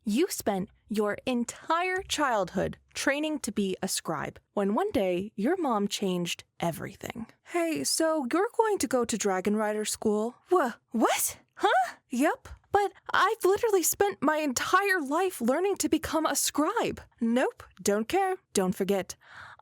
You spent your entire childhood training to be a scribe, when one day your mom changed everything. Hey, so you're going to go to Dragon Rider school? What? Huh? Yep. But I've literally spent my entire life learning to become a scribe. Nope, don't care, don't forget.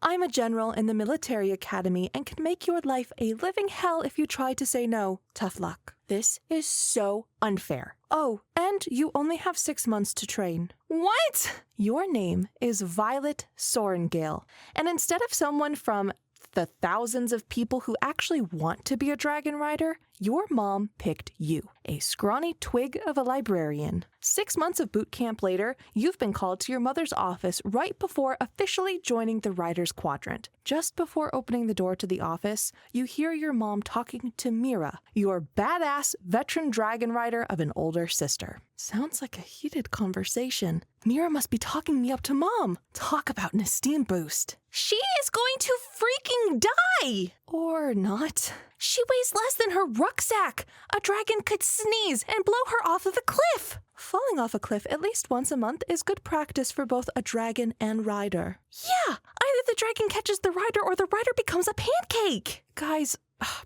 I'm a general in the military academy and can make your life a living hell if you try to say no. Tough luck. This is so unfair. Oh, and you only have 6 months to train. What? Your name is Violet Sorrengail, and instead of someone from the thousands of people who actually want to be a dragon rider, your mom picked you, a scrawny twig of a librarian. 6 months of boot camp later, you've been called to your mother's office right before officially joining the Riders Quadrant. Just before opening the door to the office, you hear your mom talking to Mira, your badass veteran dragon rider of an older sister. Sounds like a heated conversation. Mira must be talking me up to Mom. Talk about an esteem boost. She is going to freaking die! Or not. She weighs less than her rucksack. A dragon could sneeze and blow her off of a cliff. Falling off a cliff at least once a month is good practice for both a dragon and rider. Yeah, either the dragon catches the rider or the rider becomes a pancake. Guys,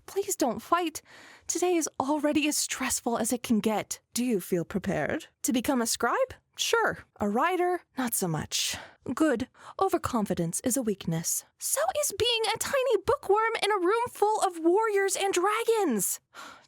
please don't fight. Today is already as stressful as it can get. Do you feel prepared? To become a scribe? Sure. A rider? Not so much. Good. Overconfidence is a weakness. So is being a tiny bookworm in a room full of warriors and dragons.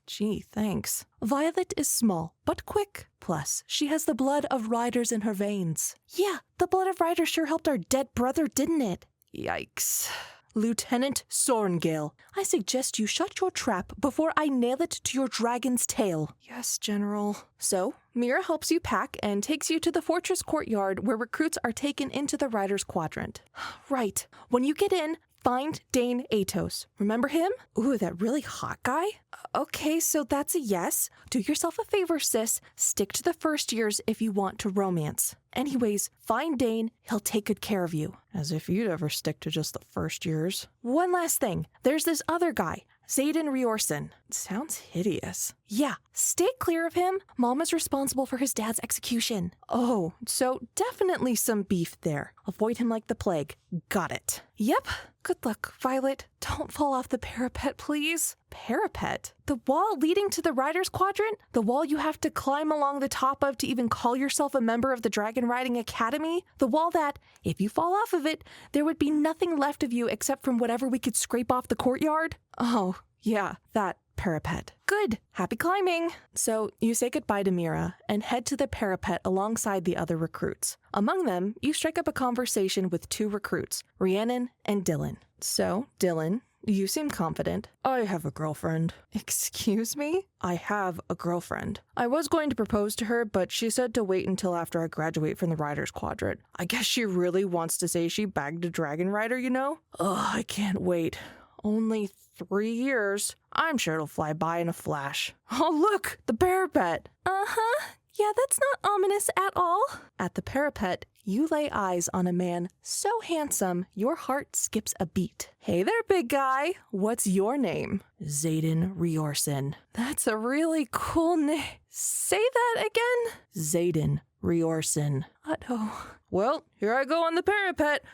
Gee, thanks. Violet is small, but quick. Plus, she has the blood of riders in her veins. Yeah, the blood of riders sure helped our dead brother, didn't it? Yikes. Lieutenant Sorrengail, I suggest you shut your trap before I nail it to your dragon's tail. Yes, General. So, Mira helps you pack and takes you to the fortress courtyard where recruits are taken into the Riders Quadrant. Right. When you get in, find Dane Atos. Remember him? Ooh, that really hot guy? Okay, so that's a yes. Do yourself a favor, sis. Stick to the first years if you want to romance. Anyways, find Dane. He'll take good care of you. As if you'd ever stick to just the first years. One last thing. There's this other guy, Zayden Riorson. Sounds hideous. Yeah, stay clear of him. Mom is responsible for his dad's execution. Oh, so definitely some beef there. Avoid him like the plague. Got it. Yep. Good luck, Violet. Don't fall off the parapet, please. Parapet? The wall leading to the Riders Quadrant? The wall you have to climb along the top of to even call yourself a member of the Dragon Riding Academy? The wall that, if you fall off of it, there would be nothing left of you except from whatever we could scrape off the courtyard? Oh, yeah, that parapet. Good. Happy climbing. So you say goodbye to Mira and head to the parapet alongside the other recruits. Among them, you strike up a conversation with 2 recruits, Rhiannon and Dylan. So, Dylan, you seem confident. I have a girlfriend. Excuse me? I have a girlfriend. I was going to propose to her, but she said to wait until after I graduate from the Riders Quadrant. I guess she really wants to say she bagged a dragon rider, you know? Ugh, I can't wait. Only 3 years. I'm sure it'll fly by in a flash. Oh, look, the parapet. Uh-huh. Yeah, that's not ominous at all. At the parapet, you lay eyes on a man so handsome, your heart skips a beat. Hey there, big guy. What's your name? Zayden Riorson. That's a really cool name. Say that again? Zayden Riorson. Uh-oh. Well, here I go on the parapet.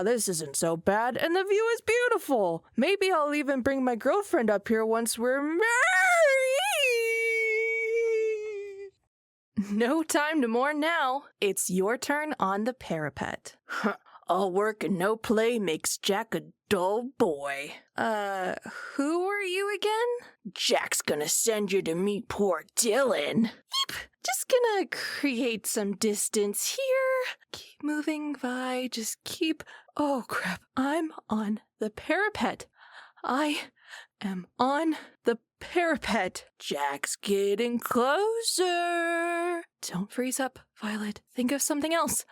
This isn't so bad, and the view is beautiful. Maybe I'll even bring my girlfriend up here once we're married. No time to mourn now. It's your turn on the parapet. All work and no play makes Jack a dull boy. Who are you again? Jack's gonna send you to meet poor Dylan. Yeep. Just gonna create some distance here. Keep moving, Vi. Just keep... Oh, crap. I'm on the parapet. I am on the parapet. Jack's getting closer. Don't freeze up, Violet. Think of something else.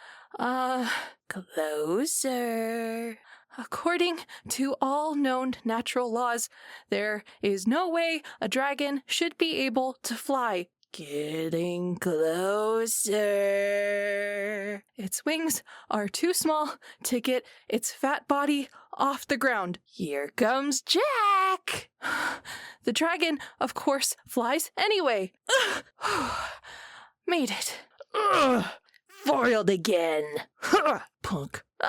Closer. According to all known natural laws, there is no way a dragon should be able to fly. Getting closer. Its wings are too small to get its fat body off the ground. Here comes Jack. The dragon, of course, flies anyway. Made it. foiled again. Ha! Punk. Ah!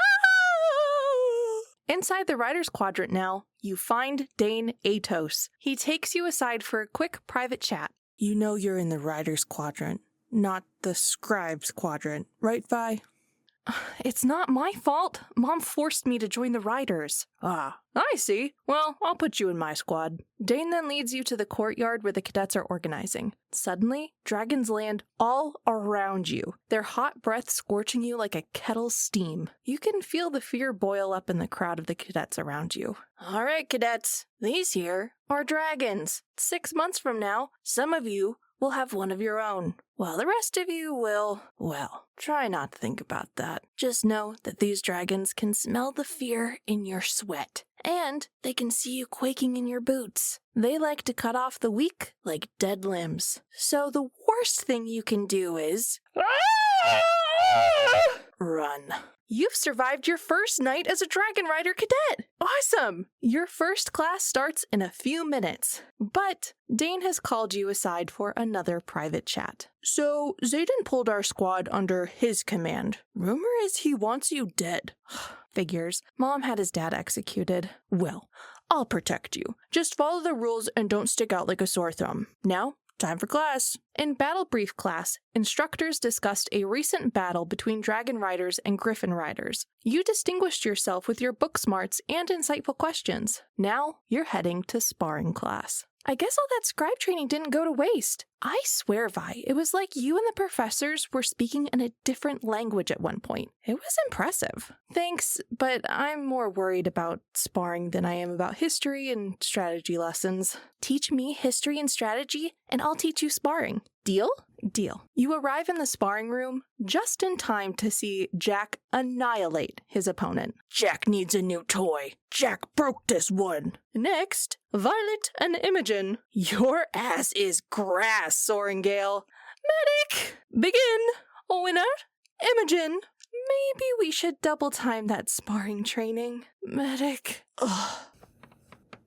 Inside the Rider's Quadrant now, you find Dane Atos. He takes you aside for a quick private chat. You know you're in the Rider's Quadrant, not the Scribe's Quadrant, right, Vi? It's not my fault. Mom forced me to join the Riders. Ah, I see. Well, I'll put you in my squad. Dane then leads you to the courtyard where the cadets are organizing. Suddenly, dragons land all around you, their hot breath scorching you like a kettle's steam. You can feel the fear boil up in the crowd of the cadets around you. All right, cadets, these here are dragons. 6 months from now, some of you will have one of your own, while the rest of you will, well, try not to think about that. Just know that these dragons can smell the fear in your sweat, and they can see you quaking in your boots. They like to cut off the weak like dead limbs. So the worst thing you can do is run. You've survived your first night as a Dragon Rider cadet! Awesome! Your first class starts in a few minutes, but Dane has called you aside for another private chat. So, Zayden pulled our squad under his command. Rumor is he wants you dead. Figures. Mom had his dad executed. Well, I'll protect you. Just follow the rules and don't stick out like a sore thumb. Now, time for class. In Battle Brief class, instructors discussed a recent battle between Dragon Riders and Griffin Riders. You distinguished yourself with your book smarts and insightful questions. Now, you're heading to sparring class. I guess all that scribe training didn't go to waste. I swear, Vi, it was like you and the professors were speaking in a different language at one point. It was impressive. Thanks, but I'm more worried about sparring than I am about history and strategy lessons. Teach me history and strategy, and I'll teach you sparring. Deal? Deal. You arrive in the sparring room just in time to see Jack annihilate his opponent. Jack needs a new toy. Jack broke this one. Next, Violet and Imogen. Your ass is grass, Sorrengail. Medic! Begin! Winner, Imogen. Maybe we should double time that sparring training. Medic. Ugh.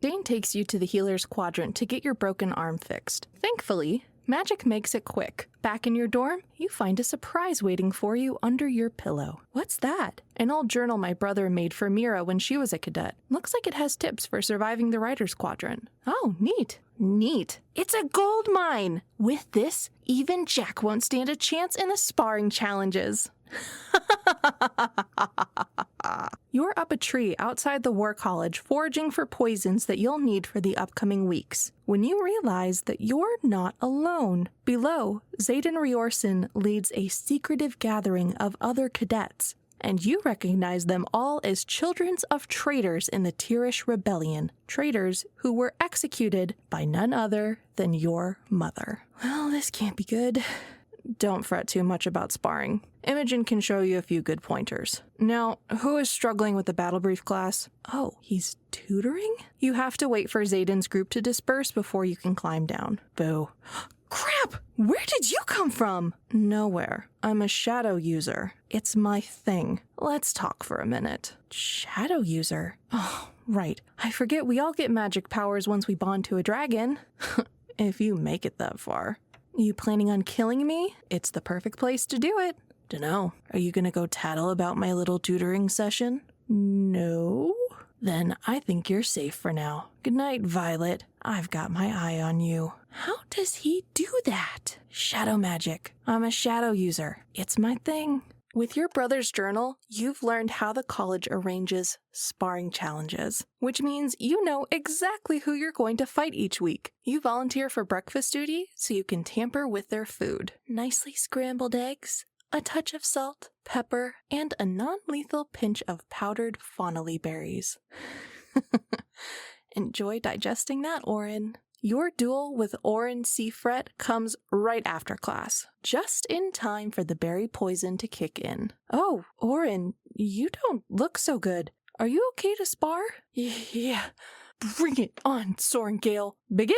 Dane takes you to the healer's quadrant to get your broken arm fixed. Thankfully, magic makes it quick. Back in your dorm, you find a surprise waiting for you under your pillow. What's that? An old journal my brother made for Mira when she was a cadet. Looks like it has tips for surviving the Rider's Quadrant. Oh, neat. Neat. It's a gold mine! With this, even Jack won't stand a chance in the sparring challenges. You're up a tree outside the War College foraging for poisons that you'll need for the upcoming weeks, when you realize that you're not alone. Below, Zayden Riorson leads a secretive gathering of other cadets, and you recognize them all as children of traitors in the Tirish Rebellion, traitors who were executed by none other than your mother. Well, this can't be good. Don't fret too much about sparring. Imogen can show you a few good pointers. Now, who is struggling with the battle brief class? Oh, he's tutoring? You have to wait for Zayden's group to disperse before you can climb down. Boo. Crap! Where did you come from? Nowhere. I'm a shadow user. It's my thing. Let's talk for a minute. Shadow user? Oh, right. I forget we all get magic powers once we bond to a dragon. If you make it that far. You planning on killing me? It's the perfect place to do it. Dunno. Are you gonna go tattle about my little tutoring session? No? Then I think you're safe for now. Good night, Violet. I've got my eye on you. How does he do that? Shadow magic. I'm a shadow user. It's my thing. With your brother's journal, you've learned how the college arranges sparring challenges, which means you know exactly who you're going to fight each week. You volunteer for breakfast duty so you can tamper with their food. Nicely scrambled eggs, a touch of salt, pepper, and a non-lethal pinch of powdered fawnally berries. Enjoy digesting that, Erin. Your duel with Orin Seafret comes right after class, just in time for the berry poison to kick in. Oh, Orin, you don't look so good. Are you okay to spar? Yeah. Bring it on, Sorrengail. Begin!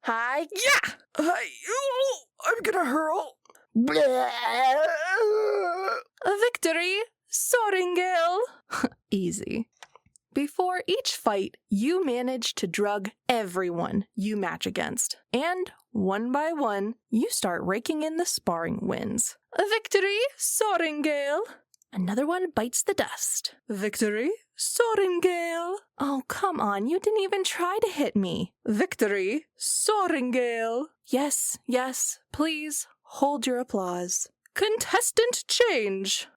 Hi. Yeah! I'm gonna hurl. Victory, Sorrengail. Easy. Before each fight, you manage to drug everyone you match against. And one by one, you start raking in the sparring wins. Victory, Sorrengail! Another one bites the dust. Victory, Sorrengail! Oh, come on, you didn't even try to hit me. Victory, Sorrengail! Yes, yes, please, hold your applause. Contestant change!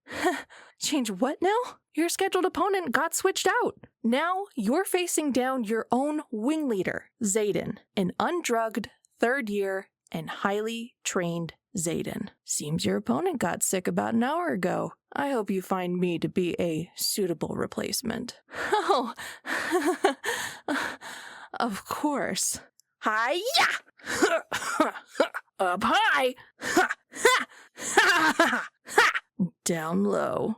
Change what now? Your scheduled opponent got switched out. Now you're facing down your own wing leader, Zayden, an undrugged, third-year, and highly trained Zayden. Seems your opponent got sick about an hour ago. I hope you find me to be a suitable replacement. Oh, of course. Hi-ya! Up high! Down low.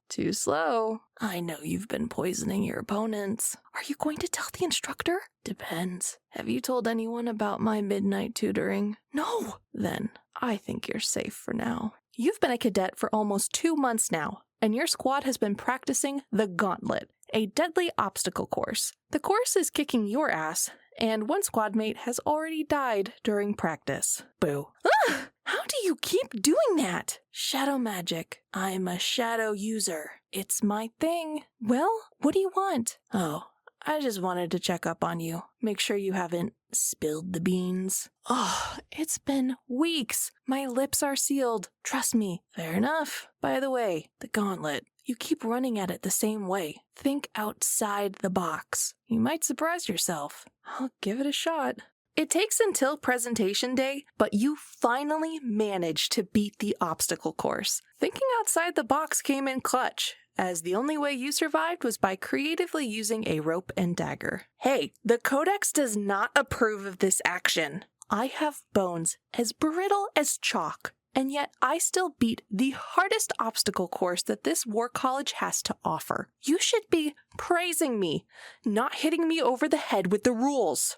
Too slow. I know you've been poisoning your opponents. Are you going to tell the instructor? Depends. Have you told anyone about my midnight tutoring? No. Then I think you're safe for now. You've been a cadet for almost 2 months now, and your squad has been practicing the Gauntlet, a deadly obstacle course. The course is kicking your ass, and one squad mate has already died during practice. Boo. Ah! How do you keep doing that? Shadow magic. I'm a shadow user. It's my thing. Well, what do you want? Oh, I just wanted to check up on you. Make sure you haven't spilled the beans. Oh, it's been weeks. My lips are sealed. Trust me. Fair enough. By the way, the gauntlet. You keep running at it the same way. Think outside the box. You might surprise yourself. I'll give it a shot. It takes until presentation day, but you finally managed to beat the obstacle course. Thinking outside the box came in clutch, as the only way you survived was by creatively using a rope and dagger. Hey, the Codex does not approve of this action. I have bones as brittle as chalk, and yet I still beat the hardest obstacle course that this war college has to offer. You should be praising me, not hitting me over the head with the rules.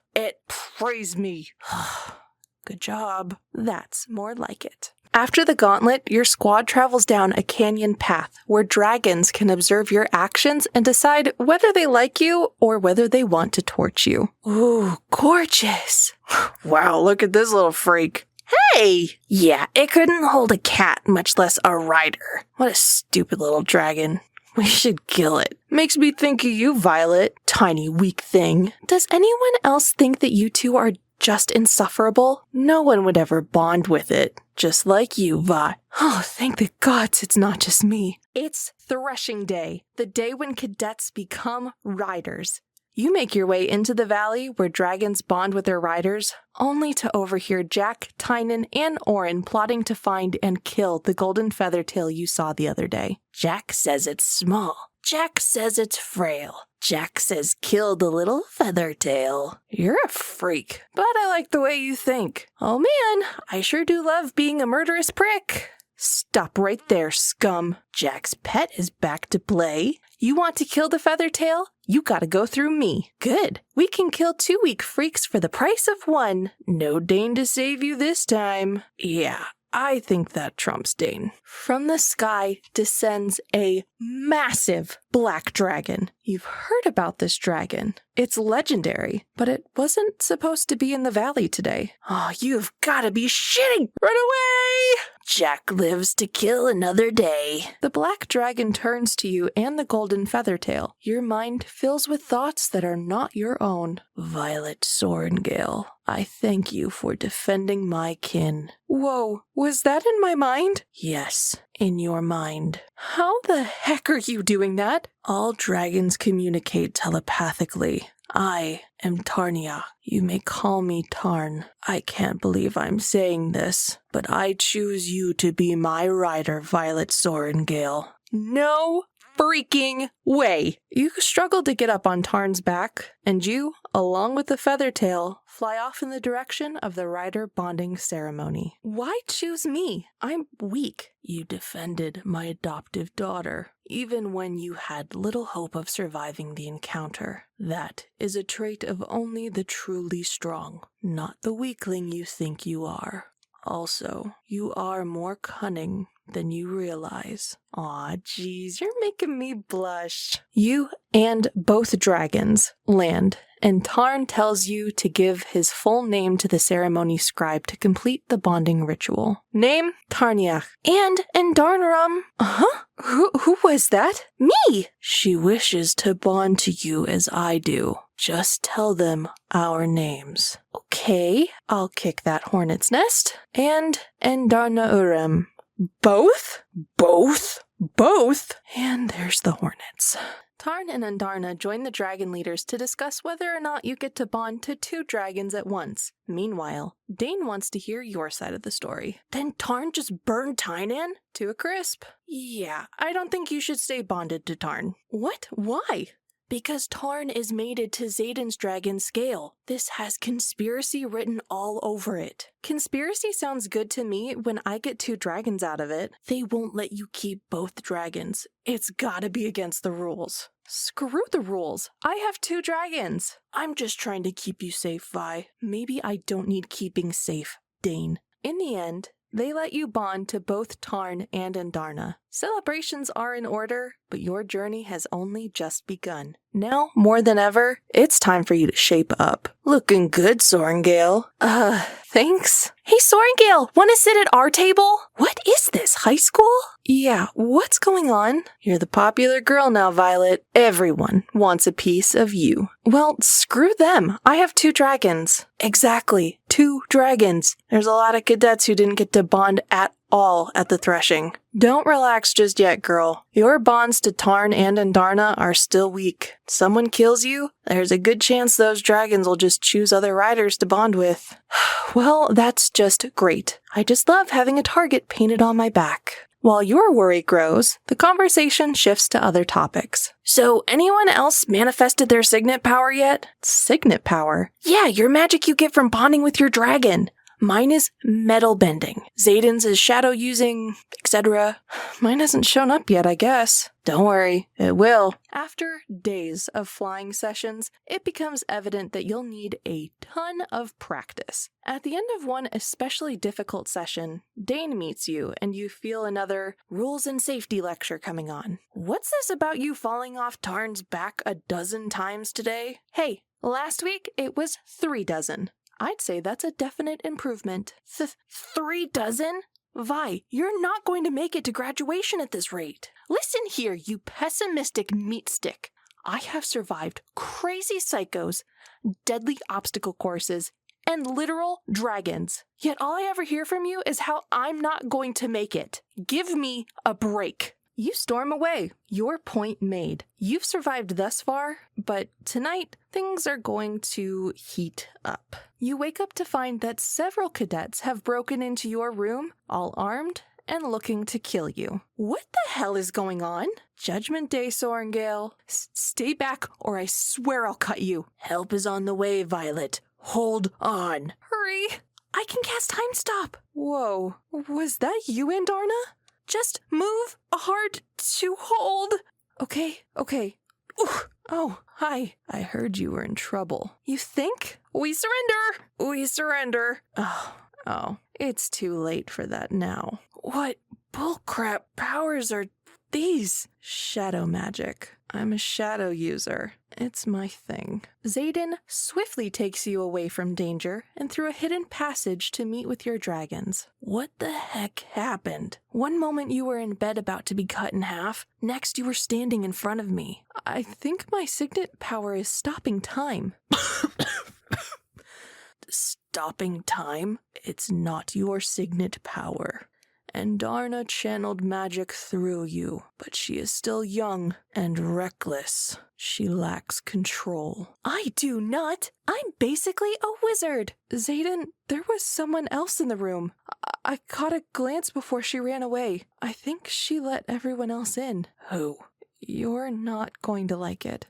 Praise me. Good job. That's more like it. After the gauntlet, your squad travels down a canyon path where dragons can observe your actions and decide whether they like you or whether they want to torch you. Ooh, gorgeous. Wow, look at this little freak. Hey! Yeah, it couldn't hold a cat, much less a rider. What a stupid little dragon. We should kill it. Makes me think of you, Violet. Tiny, weak thing. Does anyone else think that you two are just insufferable? No one would ever bond with it. Just like you, Vi. Oh, thank the gods it's not just me. It's Threshing Day, the day when cadets become riders. You make your way into the valley where dragons bond with their riders, only to overhear Jack, Tynan, and Erin plotting to find and kill the golden feathertail you saw the other day. Jack says it's small. Jack says it's frail. Jack says kill the little feathertail. You're a freak, but I like the way you think. Oh man, I sure do love being a murderous prick. Stop right there, scum. Jack's pet is back to play. You want to kill the feathertail? You gotta go through me. Good. We can kill 2 weak freaks for the price of 1. No Dane to save you this time. Yeah, I think that trumps Dane. From the sky descends a massive black dragon. You've heard about this dragon. It's legendary, but it wasn't supposed to be in the valley today. Oh, you've gotta be shitting! Run away! Jack lives to kill another day. The black dragon turns to you and the golden feathertail. Your mind fills with thoughts that are not your own. Violet Sorrengail, I thank you for defending my kin. Whoa, was that in my mind? Yes, in your mind. How the heck are you doing that? All dragons communicate telepathically. I am Tarnia. You may call me Tarn. I can't believe I'm saying this, but I choose you to be my rider, Violet Sorrengail. No freaking way! You struggled to get up on Tarn's back, and you, along with the feathertail, fly off in the direction of the rider bonding ceremony. Why choose me? I'm weak. You defended my adoptive daughter, even when you had little hope of surviving the encounter. That is a trait of only the truly strong, not the weakling you think you are. Also, you are more cunning than you realize. Aw, geez, you're making me blush. You and both dragons land, and Tarn tells you to give his full name to the ceremony scribe to complete the bonding ritual. Name, Tarniach. And Darnarum. Huh? Who was that? Me! She wishes to bond to you as I do. Just tell them our names. Okay, I'll kick that hornet's nest. And Darna Urem. Both? Both? And there's the hornets. Tarn and Andarna join the dragon leaders to discuss whether or not you get to bond to 2 dragons at once. Meanwhile, Dane wants to hear your side of the story. Then Tarn just burned Tynan to a crisp. Yeah, I don't think you should stay bonded to Tarn. What? Why? Because Tarn is mated to Xaden's dragon Scale. This has conspiracy written all over it. Conspiracy sounds good to me when I get 2 dragons out of it. They won't let you keep both dragons. It's gotta be against the rules. Screw the rules. I have 2 dragons. I'm just trying to keep you safe, Vi. Maybe I don't need keeping safe, Dane. In the end, they let you bond to both Tarn and Andarna. Celebrations are in order, but your journey has only just begun. Now, more than ever, it's time for you to shape up. Looking good, Sorrengail. Thanks. Hey, Sorrengail, want to sit at our table? What is this, high school? Yeah, what's going on? You're the popular girl now, Violet. Everyone wants a piece of you. Well, screw them. I have 2 dragons. Exactly, 2 dragons. There's a lot of cadets who didn't get to bond at all at the threshing. Don't relax just yet, girl. Your bonds to Tarn and Andarna are still weak. Someone kills you, there's a good chance those dragons will just choose other riders to bond with. Well, that's just great. I just love having a target painted on my back. While your worry grows, the conversation shifts to other topics. So, anyone else manifested their signet power yet? Signet power? Yeah, your magic you get from bonding with your dragon. Mine is metal bending. Xaden's is shadow using, etc. Mine hasn't shown up yet, I guess. Don't worry, it will. After days of flying sessions, it becomes evident that you'll need a ton of practice. At the end of one especially difficult session, Dane meets you and you feel another rules and safety lecture coming on. What's this about you falling off Tarn's back a dozen times today? Hey, last week it was 3 dozen. I'd say that's a definite improvement. 3 dozen? Vi, you're not going to make it to graduation at this rate. Listen here, you pessimistic meat stick. I have survived crazy psychos, deadly obstacle courses, and literal dragons. Yet all I ever hear from you is how I'm not going to make it. Give me a break. You storm away. Your point made. You've survived thus far, but tonight, things are going to heat up. You wake up to find that several cadets have broken into your room, all armed and looking to kill you. What the hell is going on? Judgment Day, Sorrengail. Stay back or I swear I'll cut you. Help is on the way, Violet. Hold on. Hurry. I can cast Time Stop. Whoa, was that you, Andarna? Just move hard to hold. Okay. Ooh. Oh, hi. I heard you were in trouble. You think? We surrender. Oh, it's too late for that now. What bullcrap powers are these? Shadow magic. I'm a shadow user. It's my thing. Xaden swiftly takes you away from danger and through a hidden passage to meet with your dragons. What the heck happened? One moment you were in bed about to be cut in half, next you were standing in front of me. I think my signet power is stopping time. Stopping time? It's not your signet power. Andarna channeled magic through you, but she is still young and reckless. She lacks control. I do not. I'm basically a wizard. Xaden, there was someone else in the room. I caught a glance before she ran away. I think she let everyone else in. Who? You're not going to like it.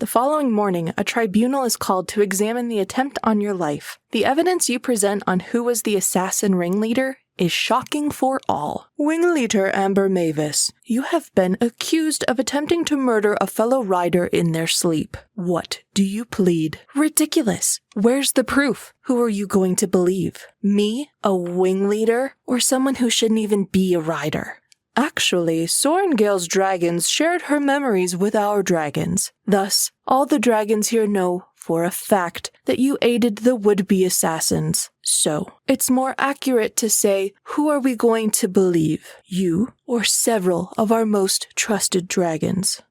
The following morning, a tribunal is called to examine the attempt on your life. The evidence you present on who was the assassin ringleader is shocking for all. Wing Leader Amber Mavis, you have been accused of attempting to murder a fellow rider in their sleep. What do you plead? Ridiculous. Where's the proof? Who are you going to believe? Me, a wing leader, or someone who shouldn't even be a rider? Actually, Sorrengail's dragons shared her memories with our dragons. Thus, all the dragons here know for a fact that you aided the would-be assassins. So, it's more accurate to say, who are we going to believe? You or several of our most trusted dragons?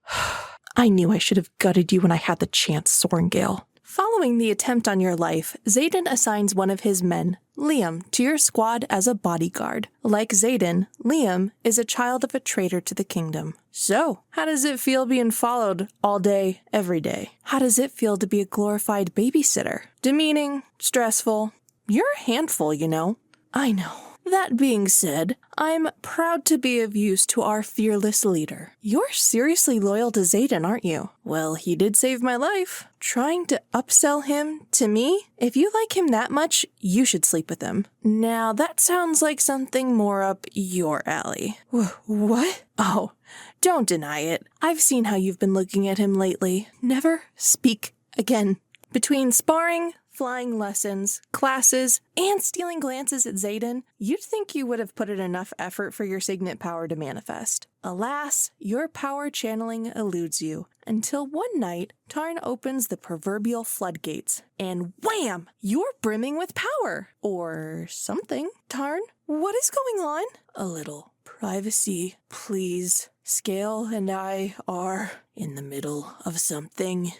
I knew I should have gutted you when I had the chance, Sorrengail. Following the attempt on your life, Xaden assigns one of his men, Liam, to your squad as a bodyguard. Like Xaden, Liam is a child of a traitor to the kingdom. So, how does it feel being followed all day, every day? How does it feel to be a glorified babysitter? Demeaning, stressful. You're a handful, you know. I know. That being said, I'm proud to be of use to our fearless leader. You're seriously loyal to Xaden, aren't you? Well, he did save my life. Trying to upsell him to me? If you like him that much, you should sleep with him. Now, that sounds like something more up your alley. What? Oh, don't deny it. I've seen how you've been looking at him lately. Never speak again. Between sparring, flying lessons, classes, and stealing glances at Xaden, you'd think you would have put in enough effort for your signet power to manifest. Alas, your power channeling eludes you, until one night, Tarn opens the proverbial floodgates, and wham! You're brimming with power. Or something. Tarn, what is going on? A little privacy, please. Scale and I are in the middle of something.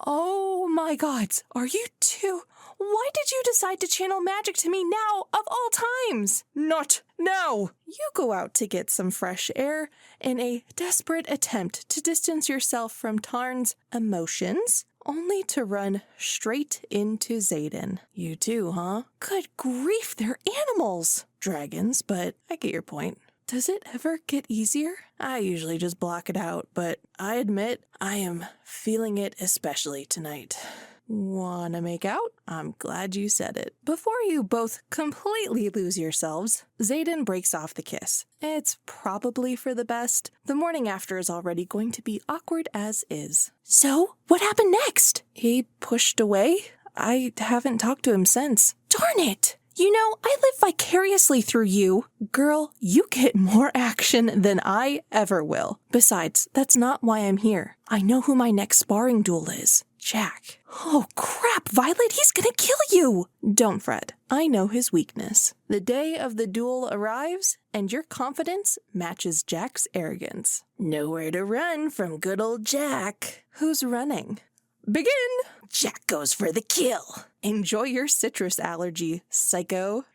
Oh my gods, are you two? Why did you decide to channel magic to me now, of all times? Not now! You go out to get some fresh air in a desperate attempt to distance yourself from Tarn's emotions, only to run straight into Xaden. You too, huh? Good grief, they're animals! Dragons, but I get your point. Does it ever get easier? I usually just block it out, but I admit I am feeling it especially tonight. Wanna make out? I'm glad you said it. Before you both completely lose yourselves, Xaden breaks off the kiss. It's probably for the best. The morning after is already going to be awkward as is. So, what happened next? He pushed away. I haven't talked to him since. Darn it! You know, I live vicariously through you. Girl, you get more action than I ever will. Besides, that's not why I'm here. I know who my next sparring duel is. Jack. Oh crap, Violet, he's gonna kill you! Don't fret. I know his weakness. The day of the duel arrives, and your confidence matches Jack's arrogance. Nowhere to run from good old Jack. Who's running? Begin! Jack goes for the kill. Enjoy your citrus allergy, psycho.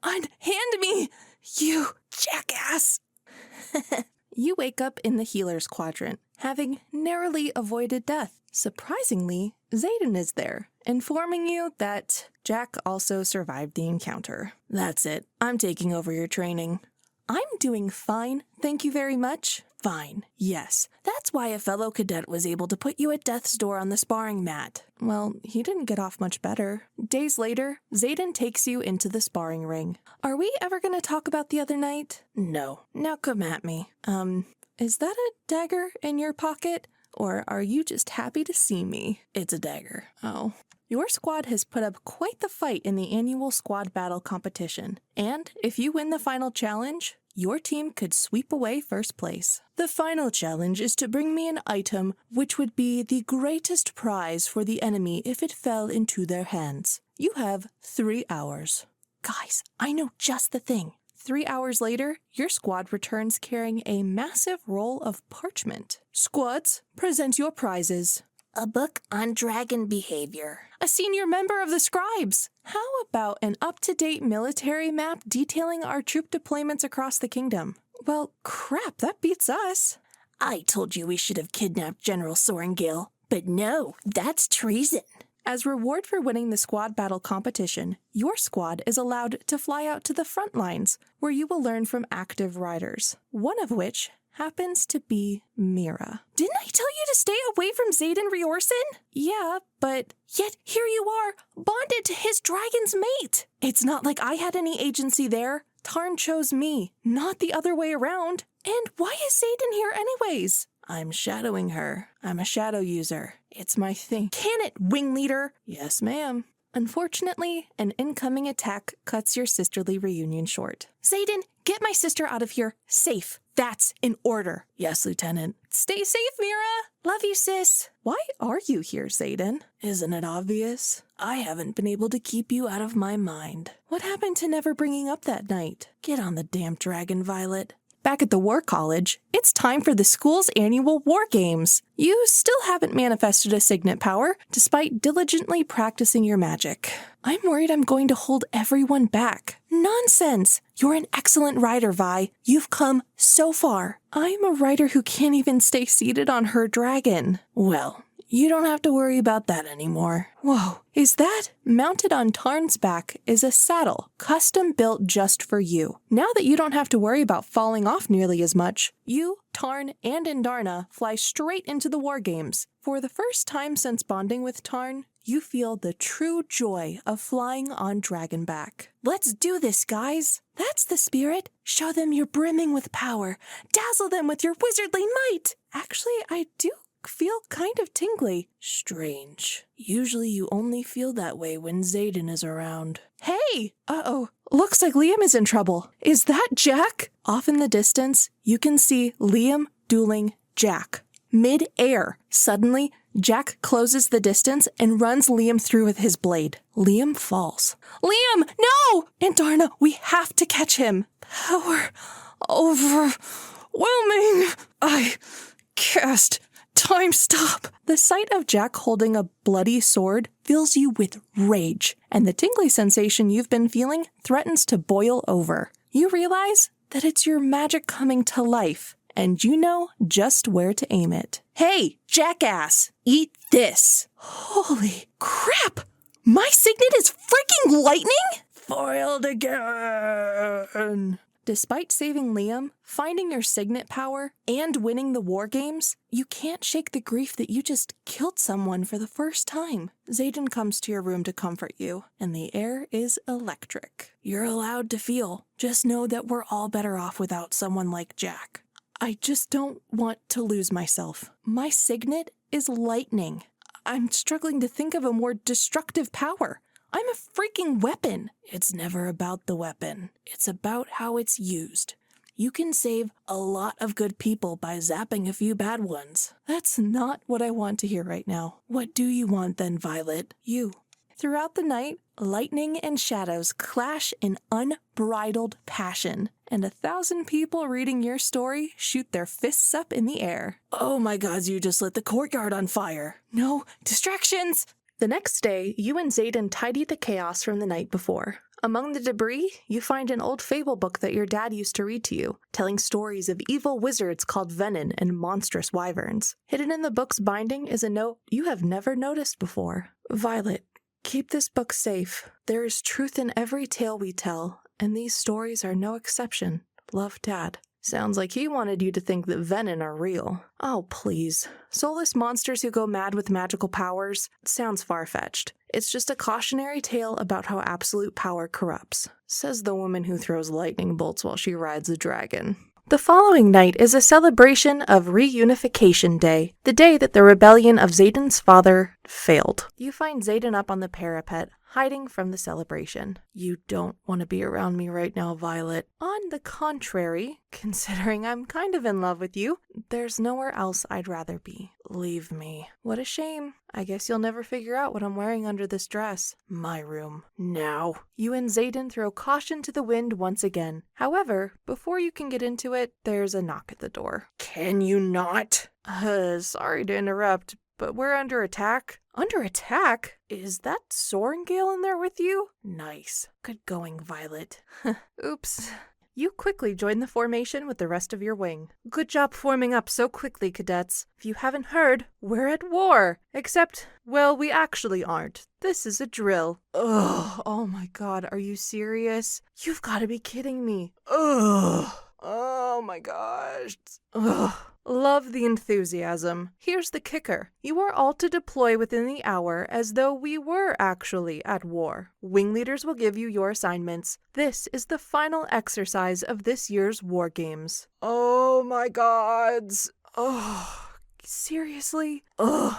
Unhand me, you jackass! You wake up in the healer's quadrant, having narrowly avoided death. Surprisingly, Xaden is there, informing you that Jack also survived the encounter. That's it. I'm taking over your training. I'm doing fine, thank you very much. Fine, yes. That's why a fellow cadet was able to put you at death's door on the sparring mat. Well, he didn't get off much better. Days later, Xaden takes you into the sparring ring. Are we ever going to talk about the other night? No. Now come at me. Is that a dagger in your pocket? Or are you just happy to see me? It's a dagger. Oh. Your squad has put up quite the fight in the annual squad battle competition. And if you win the final challenge, your team could sweep away first place. The final challenge is to bring me an item which would be the greatest prize for the enemy if it fell into their hands. You have 3 hours. Guys, I know just the thing. 3 hours later, your squad returns carrying a massive roll of parchment. Squads, present your prizes. A book on dragon behavior. A senior member of the scribes. How about an up-to-date military map detailing our troop deployments across the kingdom? Well, crap, that beats us. I told you we should have kidnapped General Sorrengail, but no, that's treason. As reward for winning the squad battle competition, your squad is allowed to fly out to the front lines, where you will learn from active riders, one of which happens to be Mira. Didn't I tell you to stay away from Xaden Riorson? Yeah, but yet here you are, bonded to his dragon's mate. It's not like I had any agency there. Tarn chose me, not the other way around. And why is Xaden here anyways? I'm shadowing her. I'm a shadow user. It's my thing. Can it, wing leader? Yes, ma'am. Unfortunately, an incoming attack cuts your sisterly reunion short. Xaden, get my sister out of here. Safe. That's in order. Yes, Lieutenant. Stay safe, Mira. Love you, sis. Why are you here, Xaden? Isn't it obvious? I haven't been able to keep you out of my mind. What happened to never bringing up that night? Get on the damn dragon, Violet. Back at the War College, it's time for the school's annual War Games. You still haven't manifested a signet power, despite diligently practicing your magic. I'm worried I'm going to hold everyone back. Nonsense! You're an excellent rider, Vi. You've come so far. I'm a rider who can't even stay seated on her dragon. Well, you don't have to worry about that anymore. Whoa, is that? Mounted on Tarn's back is a saddle, custom built just for you. Now that you don't have to worry about falling off nearly as much, you, Tarn, and Indarna fly straight into the War Games. For the first time since bonding with Tarn, you feel the true joy of flying on Dragonback. Let's do this, guys! That's the spirit! Show them you're brimming with power. Dazzle them with your wizardly might! Actually, I do feel kind of tingly. Strange. Usually you only feel that way when Xaden is around. Hey! Uh-oh. Looks like Liam is in trouble. Is that Jack? Off in the distance, you can see Liam dueling Jack. Mid-air. Suddenly, Jack closes the distance and runs Liam through with his blade. Liam falls. Liam! No! Indarna, we have to catch him. Power overwhelming. I cast time stop. The sight of Jack holding a bloody sword fills you with rage, and the tingly sensation you've been feeling threatens to boil over. You realize that it's your magic coming to life, and you know just where to aim it. Hey, jackass, eat this. Holy crap! My signet is freaking lightning? Foiled again. Despite saving Liam, finding your signet power, and winning the War Games, you can't shake the grief that you just killed someone for the first time. Xaden comes to your room to comfort you, and the air is electric. You're allowed to feel. Just know that we're all better off without someone like Jack. I just don't want to lose myself. My signet is lightning. I'm struggling to think of a more destructive power. I'm a freaking weapon. It's never about the weapon. It's about how it's used. You can save a lot of good people by zapping a few bad ones. That's not what I want to hear right now. What do you want then, Violet? You. Throughout the night, lightning and shadows clash in unbridled passion, and 1,000 people reading your story shoot their fists up in the air. Oh my god, you just lit the courtyard on fire. No, distractions! The next day, you and Xaden tidy the chaos from the night before. Among the debris, you find an old fable book that your dad used to read to you, telling stories of evil wizards called Venin and monstrous wyverns. Hidden in the book's binding is a note you have never noticed before. Violet, keep this book safe. There is truth in every tale we tell, and these stories are no exception. Love, Dad. Sounds like he wanted you to think that Venin are real. Oh, please. Soulless monsters who go mad with magical powers? Sounds far-fetched. It's just a cautionary tale about how absolute power corrupts, says the woman who throws lightning bolts while she rides a dragon. The following night is a celebration of Reunification Day, the day that the rebellion of Xaden's father failed. You find Xaden up on the parapet, hiding from the celebration. You don't want to be around me right now, Violet. On the contrary, considering I'm kind of in love with you, there's nowhere else I'd rather be. Leave me. What a shame. I guess you'll never figure out what I'm wearing under this dress. My room. Now. You and Xaden throw caution to the wind once again. However, before you can get into it, there's a knock at the door. Can you not? Sorry to interrupt, but we're under attack. Under attack? Is that Sorrengail in there with you? Nice. Good going, Violet. Oops. You quickly join the formation with the rest of your wing. Good job forming up so quickly, cadets. If you haven't heard, we're at war. Except, well, we actually aren't. This is a drill. Ugh. Oh my god, are you serious? You've got to be kidding me. Ugh. Oh my gosh. Ugh. Love the enthusiasm. Here's the kicker. You are all to deploy within the hour as though we were actually at war. Wing leaders will give you your assignments. This is the final exercise of this year's war games. Oh my gods. Oh, seriously? Ugh.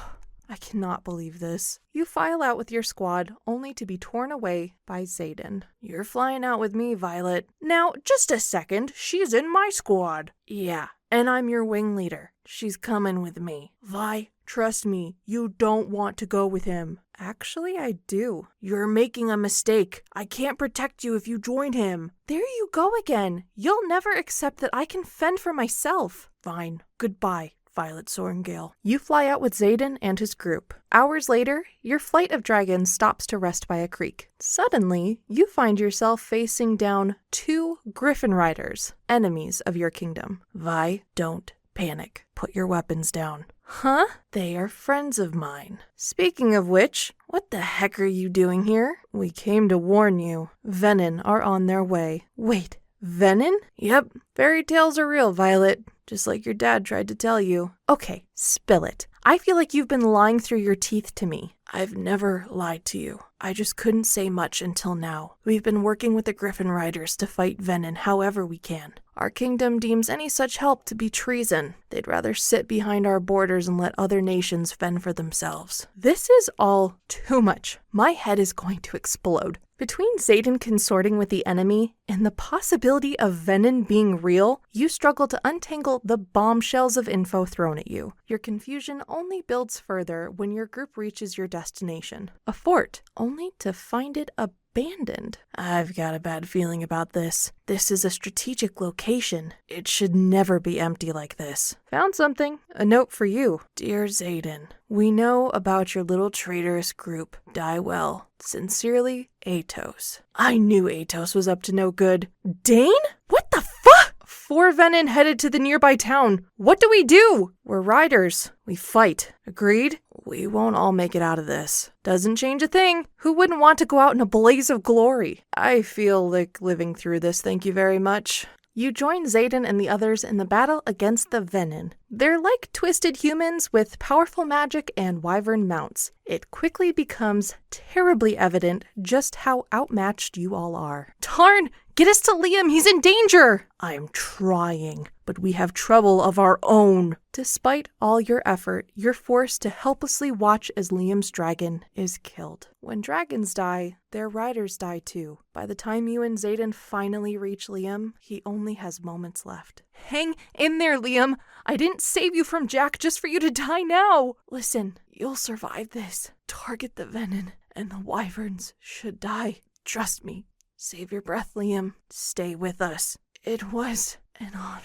I cannot believe this. You file out with your squad, only to be torn away by Xaden. You're flying out with me, Violet. Now, just a second. She's in my squad. Yeah, and I'm your wing leader. She's coming with me. Vi, trust me, you don't want to go with him. Actually, I do. You're making a mistake. I can't protect you if you join him. There you go again. You'll never accept that I can fend for myself. Fine. Goodbye, Violet Sorrengail. You fly out with Xaden and his group. Hours later, your flight of dragons stops to rest by a creek. Suddenly, you find yourself facing down 2 griffin riders, enemies of your kingdom. Vi, don't panic. Put your weapons down. Huh? They are friends of mine. Speaking of which, what the heck are you doing here? We came to warn you. Venin are on their way. Wait, Venin? Yep, fairy tales are real, Violet. Just like your dad tried to tell you. Okay, spill it. I feel like you've been lying through your teeth to me. I've never lied to you. I just couldn't say much until now. We've been working with the Griffin Riders to fight Venin however we can. Our kingdom deems any such help to be treason. They'd rather sit behind our borders and let other nations fend for themselves. This is all too much. My head is going to explode. Between Xaden consorting with the enemy and the possibility of Venin being real, you struggle to untangle the bombshells of info thrown at you. Your confusion only builds further when your group reaches your destination, a fort, only to find it abandoned. I've got a bad feeling about this. This is a strategic location. It should never be empty like this. Found something. A note for you. Dear Xaden, we know about your little traitorous group. Die well. Sincerely, Atos. I knew Atos was up to no good. Dane? What the fuck? 4 Venin headed to the nearby town. What do we do? We're riders. We fight. Agreed? We won't all make it out of this. Doesn't change a thing. Who wouldn't want to go out in a blaze of glory? I feel like living through this, thank you very much. You join Xaden and the others in the battle against the Venin. They're like twisted humans with powerful magic and wyvern mounts. It quickly becomes terribly evident just how outmatched you all are. Darn! Get us to Liam, he's in danger! I'm trying, but we have trouble of our own. Despite all your effort, you're forced to helplessly watch as Liam's dragon is killed. When dragons die, their riders die too. By the time you and Xaden finally reach Liam, he only has moments left. Hang in there, Liam! I didn't save you from Jack just for you to die now! Listen, you'll survive this. Target the Venin, and the wyverns should die. Trust me. Save your breath, Liam. Stay with us. It was an honor.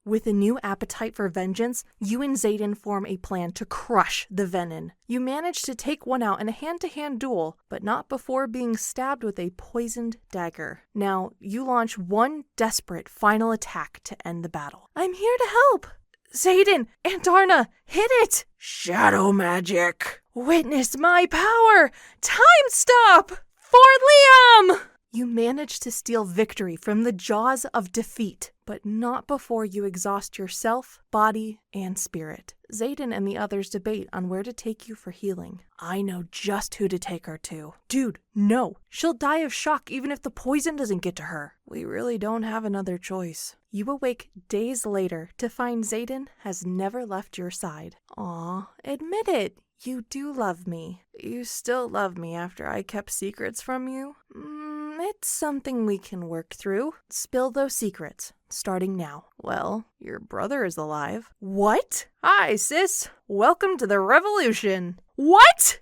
With a new appetite for vengeance, you and Xaden form a plan to crush the Venin. You manage to take one out in a hand-to-hand duel, but not before being stabbed with a poisoned dagger. Now, you launch one desperate final attack to end the battle. I'm here to help! Xaden! Andarna! Hit it! Shadow magic! Witness my power! Time stop! For Liam! You manage to steal victory from the jaws of defeat, but not before you exhaust yourself, body, and spirit. Xaden and the others debate on where to take you for healing. I know just who to take her to. Dude, no. She'll die of shock even if the poison doesn't get to her. We really don't have another choice. You awake days later to find Xaden has never left your side. Aw, admit it. You do love me. You still love me after I kept secrets from you? It's something we can work through. Spill those secrets, starting now. Well, your brother is alive. What? Hi, sis. Welcome to the revolution. What?